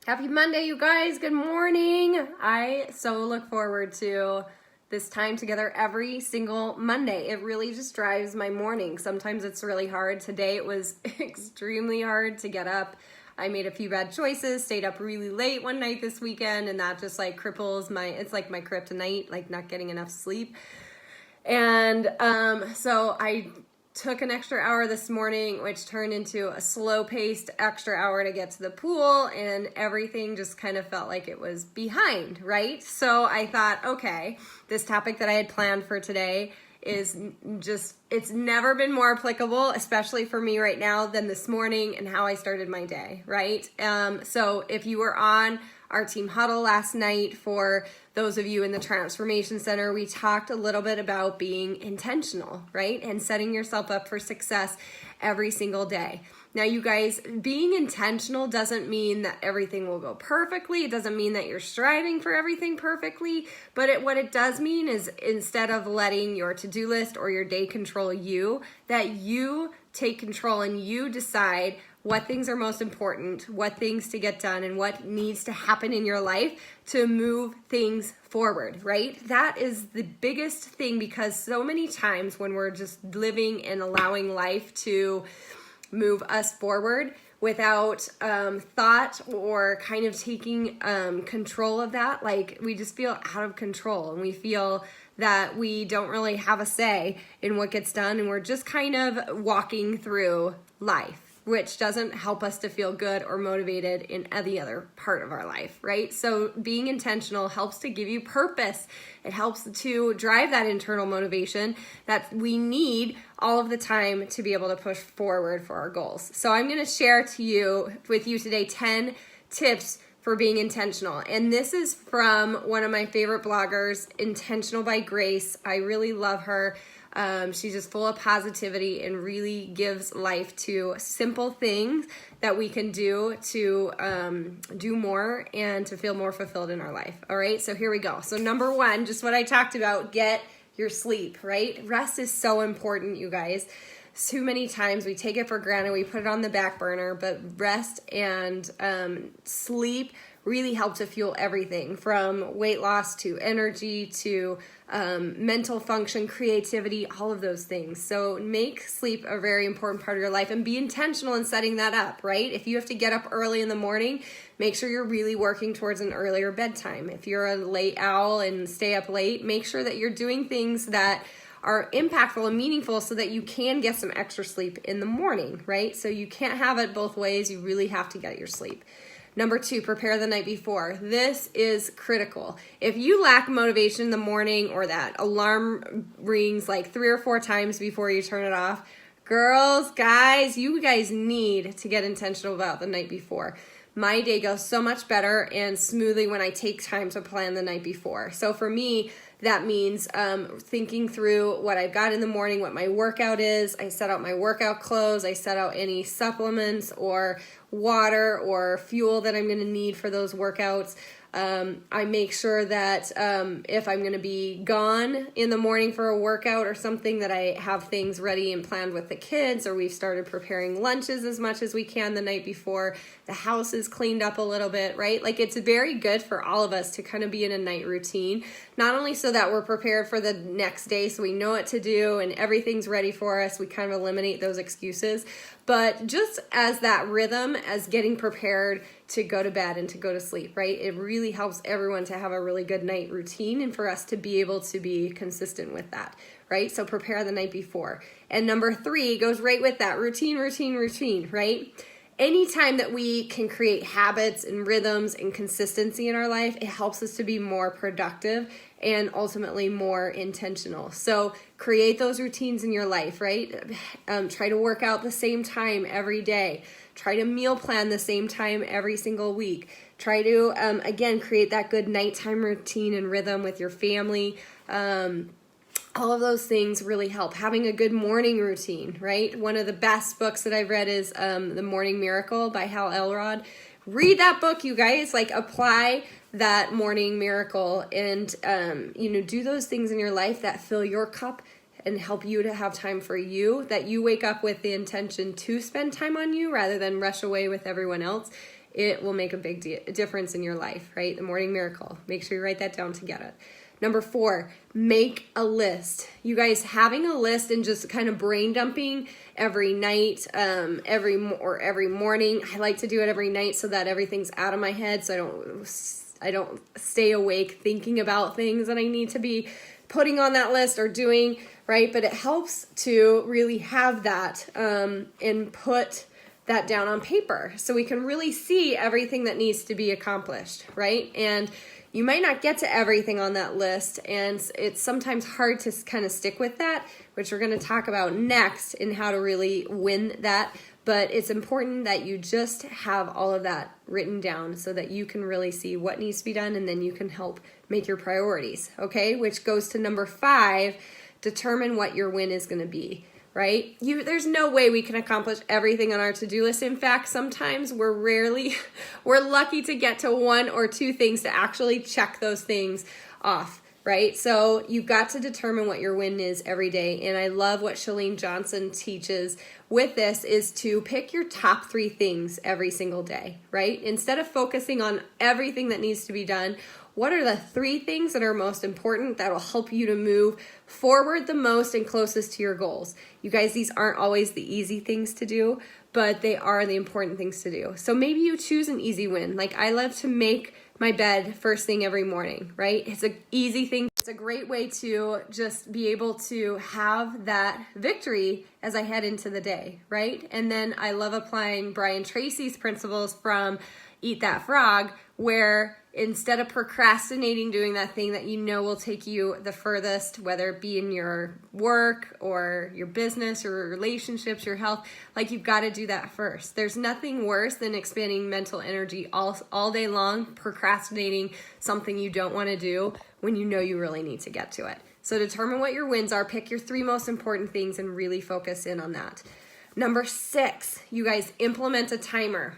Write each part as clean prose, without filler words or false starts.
Happy Monday, you guys. Good morning. I so look forward to this time together every single Monday. It really just drives my morning. Sometimes it's really hard. Today it was extremely hard to get up. I made a few bad choices, stayed up really late one night this weekend, and that just like cripples it's like my kryptonite, like not getting enough sleep. And so I took an extra hour this morning, which turned into a slow-paced extra hour to get to the pool, and everything just kind of felt like it was behind, right? So I thought, okay, this topic that I had planned for today is just, it's never been more applicable, especially for me right now, than this morning and how I started my day, right? So if you were on our team huddle last night, for those of you in the Transformation Center, we talked a little bit about being intentional, right? And setting yourself up for success every single day. Now, you guys, being intentional doesn't mean that everything will go perfectly. It doesn't mean that you're striving for everything perfectly. But what it does mean is, instead of letting your to-do list or your day control you, that you take control and you decide what things are most important, what things to get done, and what needs to happen in your life to move things forward, right? That is the biggest thing, because so many times when we're just living and allowing life to move us forward without thought or kind of taking control of that, like we just feel out of control and we feel that we don't really have a say in what gets done, and we're just kind of walking through life, which doesn't help us to feel good or motivated in any other part of our life, right? So being intentional helps to give you purpose. It helps to drive that internal motivation that we need all of the time to be able to push forward for our goals. So I'm going to share with you today 10 tips for being intentional. And this is from one of my favorite bloggers, Intentional by Grace. I really love her. She's just full of positivity and really gives life to simple things that we can do to do more and to feel more fulfilled in our life. All right, so here we go. So number one, just what I talked about, get your sleep, right? Rest is so important, you guys. Too many times we take it for granted, we put it on the back burner, but rest and sleep really help to fuel everything from weight loss to energy to mental function, creativity, all of those things. So make sleep a very important part of your life and be intentional in setting that up, right? If you have to get up early in the morning, make sure you're really working towards an earlier bedtime. If you're a late owl and stay up late, make sure that you're doing things that are impactful and meaningful so that you can get some extra sleep in the morning, right? So you can't have it both ways. You really have to get your sleep. Number two, prepare the night before. This is critical. If you lack motivation in the morning, or that alarm rings like 3 or 4 times before you turn it off, girls, guys, you guys need to get intentional about the night before. My day goes so much better and smoothly when I take time to plan the night before. So for me, that means thinking through what I've got in the morning, what my workout is. I set out my workout clothes. I set out any supplements or water or fuel that I'm going to need for those workouts. I make sure that if I'm going to be gone in the morning for a workout or something, that I have things ready and planned with the kids, or we've started preparing lunches as much as we can the night before. The house is cleaned up a little bit, right? Like, it's very good for all of us to kind of be in a night routine, not only so that we're prepared for the next day so we know what to do and everything's ready for us, we kind of eliminate those excuses, but just as that rhythm, as getting prepared to go to bed and to go to sleep, right? It really helps everyone to have a really good night routine and for us to be able to be consistent with that, right? So prepare the night before. And number 3 goes right with that, routine, right? Anytime that we can create habits and rhythms and consistency in our life, it helps us to be more productive and ultimately more intentional. So create those routines in your life, right? Try to work out the same time every day. Try to meal plan the same time every single week. Try to, again, create that good nighttime routine and rhythm with your family. All of those things really help. Having a good morning routine, right? One of the best books that I've read is The Morning Miracle by Hal Elrod. Read that book, you guys. Like, apply that morning miracle and, do those things in your life that fill your cup and help you to have time for you, that you wake up with the intention to spend time on you rather than rush away with everyone else. it will make a big difference in your life, right? The morning miracle. Make sure you write that down to get it. Number 4, make a list. You guys, having a list and just kind of brain dumping every night, every morning. I like to do it every night so that everything's out of my head, so I don't stay awake thinking about things that I need to be putting on that list or doing, right? But it helps to really have that and put that down on paper so we can really see everything that needs to be accomplished, right? And you might not get to everything on that list, and it's sometimes hard to kind of stick with that, which we're going to talk about next in how to really win that. But it's important that you just have all of that written down so that you can really see what needs to be done, and then you can help make your priorities, okay? Which goes to number 5, determine what your win is going to be. Right? There's no way we can accomplish everything on our to-do list. In fact, sometimes we're lucky to get to 1 or 2 things to actually check those things off, right? So you've got to determine what your win is every day. And I love what Chalene Johnson teaches with this is to pick your top 3 things every single day, right? Instead of focusing on everything that needs to be done, what are the 3 things that are most important that will help you to move forward the most and closest to your goals? You guys, these aren't always the easy things to do, but they are the important things to do. So maybe you choose an easy win. Like I love to make my bed first thing every morning, right? It's an easy thing. It's a great way to just be able to have that victory as I head into the day, right? And then I love applying Brian Tracy's principles from Eat That Frog, where instead of procrastinating doing that thing that you know will take you the furthest, whether it be in your work or your business or relationships, your health, like you've got to do that first. There's nothing worse than expending mental energy all day long, procrastinating something you don't want to do when you know you really need to get to it. So determine what your wins are, pick your 3 most important things and really focus in on that. Number 6, you guys, implement a timer.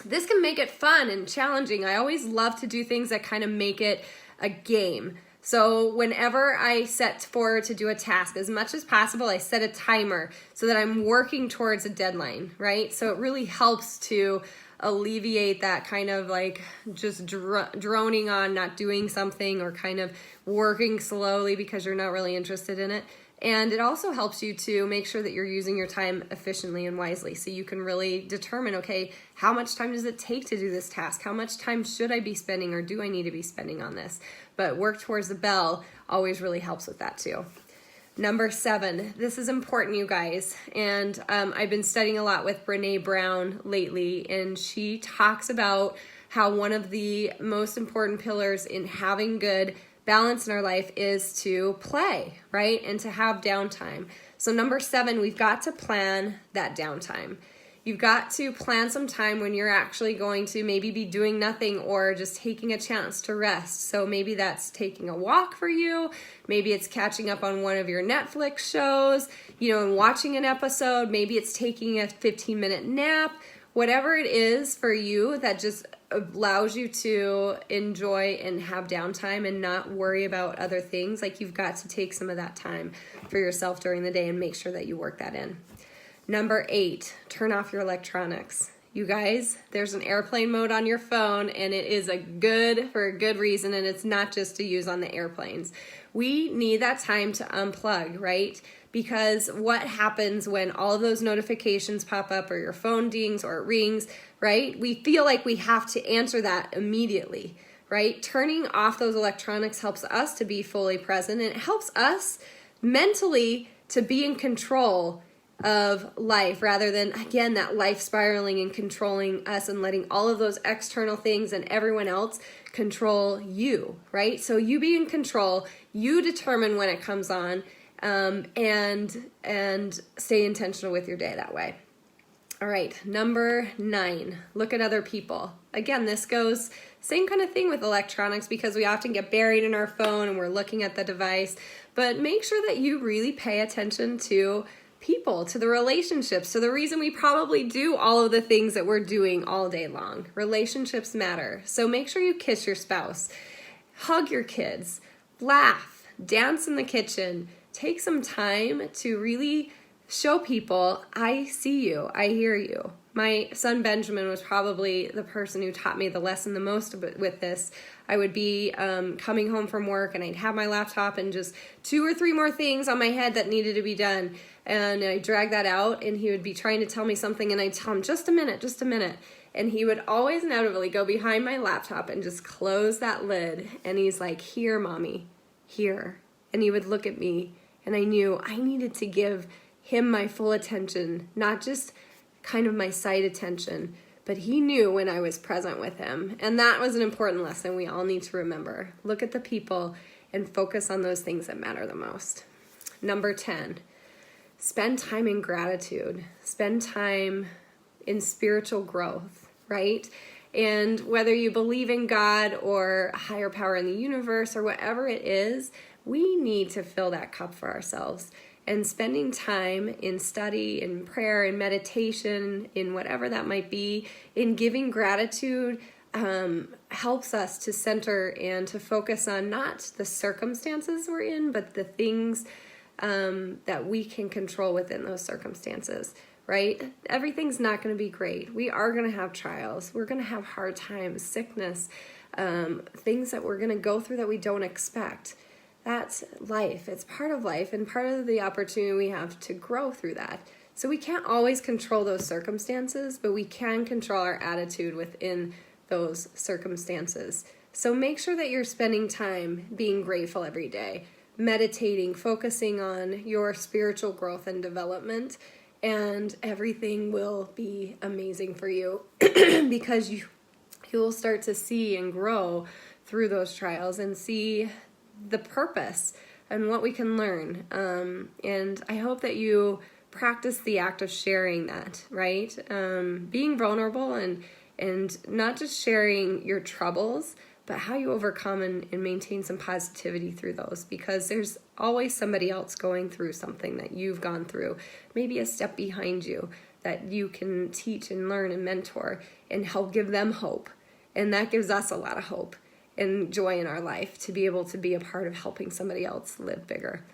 This can make it fun and challenging. I always love to do things that kind of make it a game. So whenever I set forward to do a task, as much as possible, I set a timer so that I'm working towards a deadline, right? So it really helps to alleviate that kind of like just droning on not doing something or kind of working slowly because you're not really interested in it. And it also helps you to make sure that you're using your time efficiently and wisely so you can really determine, okay, how much time does it take to do this task? How much time should I be spending or do I need to be spending on this? But work towards the bell always really helps with that too. Number 7, this is important, you guys. And I've been studying a lot with Brene Brown lately, and she talks about how one of the most important pillars in having good balance in our life is to play, right? And to have downtime. So number 7, we've got to plan that downtime. You've got to plan some time when you're actually going to maybe be doing nothing or just taking a chance to rest. So maybe that's taking a walk for you. Maybe it's catching up on one of your Netflix shows, and watching an episode. Maybe it's taking a 15-minute nap. Whatever it is for you that just allows you to enjoy and have downtime and not worry about other things, like you've got to take some of that time for yourself during the day and make sure that you work that in. Number 8, turn off your electronics. You guys, there's an airplane mode on your phone, and it is for a good reason, and it's not just to use on the airplanes. We need that time to unplug, right? Because what happens when all of those notifications pop up or your phone dings or it rings, right? We feel like we have to answer that immediately, right? Turning off those electronics helps us to be fully present, and it helps us mentally to be in control of life rather than, again, that life spiraling and controlling us and letting all of those external things and everyone else control you, right? So you be in control, you determine when it comes on, and stay intentional with your day that way. All right, number 9, look at other people. Again, this goes same kind of thing with electronics because we often get buried in our phone and we're looking at the device, but make sure that you really pay attention to people, to the relationships, to the reason we probably do all of the things that we're doing all day long. Relationships matter. So make sure you kiss your spouse, hug your kids, laugh, dance in the kitchen. Take some time to really show people, I see you, I hear you, My son Benjamin was probably the person who taught me the lesson the most with this. I would be coming home from work and I'd have my laptop and just 2 or 3 more things on my head that needed to be done. And I'd drag that out and he would be trying to tell me something and I'd tell him, just a minute, just a minute. And he would always inevitably go behind my laptop and just close that lid. And he's like, here, mommy, here. And he would look at me and I knew I needed to give him my full attention, not just kind of my sight attention, but he knew when I was present with him. And that was an important lesson we all need to remember. Look at the people and focus on those things that matter the most. Number 10, spend time in gratitude. Spend time in spiritual growth, right? And whether you believe in God or a higher power in the universe or whatever it is, we need to fill that cup for ourselves. And spending time in study, in prayer, in meditation, in whatever that might be, in giving gratitude, helps us to center and to focus on not the circumstances we're in, but the things that we can control within those circumstances, right? Everything's not going to be great. We are going to have trials. We're going to have hard times, sickness, things that we're going to go through that we don't expect. That's life. It's part of life and part of the opportunity we have to grow through that. So we can't always control those circumstances, but we can control our attitude within those circumstances. So make sure that you're spending time being grateful every day, meditating, focusing on your spiritual growth and development, and everything will be amazing for you because you will start to see and grow through those trials and see the purpose and what we can learn. And I hope that you practice the act of sharing that, right? Being vulnerable and not just sharing your troubles, but how you overcome and maintain some positivity through those, because there's always somebody else going through something that you've gone through, maybe a step behind you that you can teach and learn and mentor and help give them hope. And that gives us a lot of hope and joy in our life to be able to be a part of helping somebody else live bigger.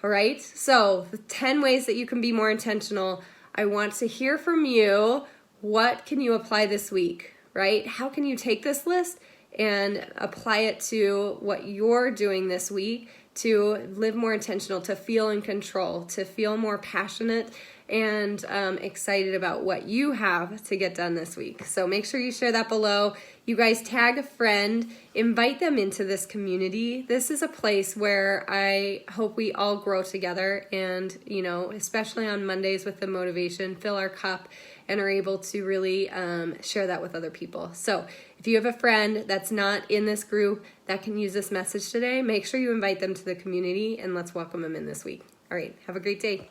All right, so the 10 ways that you can be more intentional. I want to hear from you. What can you apply this week, right? How can you take this list and apply it to what you're doing this week to live more intentional, to feel in control, to feel more passionate and excited about what you have to get done this week. So make sure you share that below. You guys tag a friend, invite them into this community. This is a place where I hope we all grow together and, especially on Mondays with the motivation, fill our cup and are able to really share that with other people. So if you have a friend that's not in this group that can use this message today, make sure you invite them to the community and let's welcome them in this week. All right, have a great day.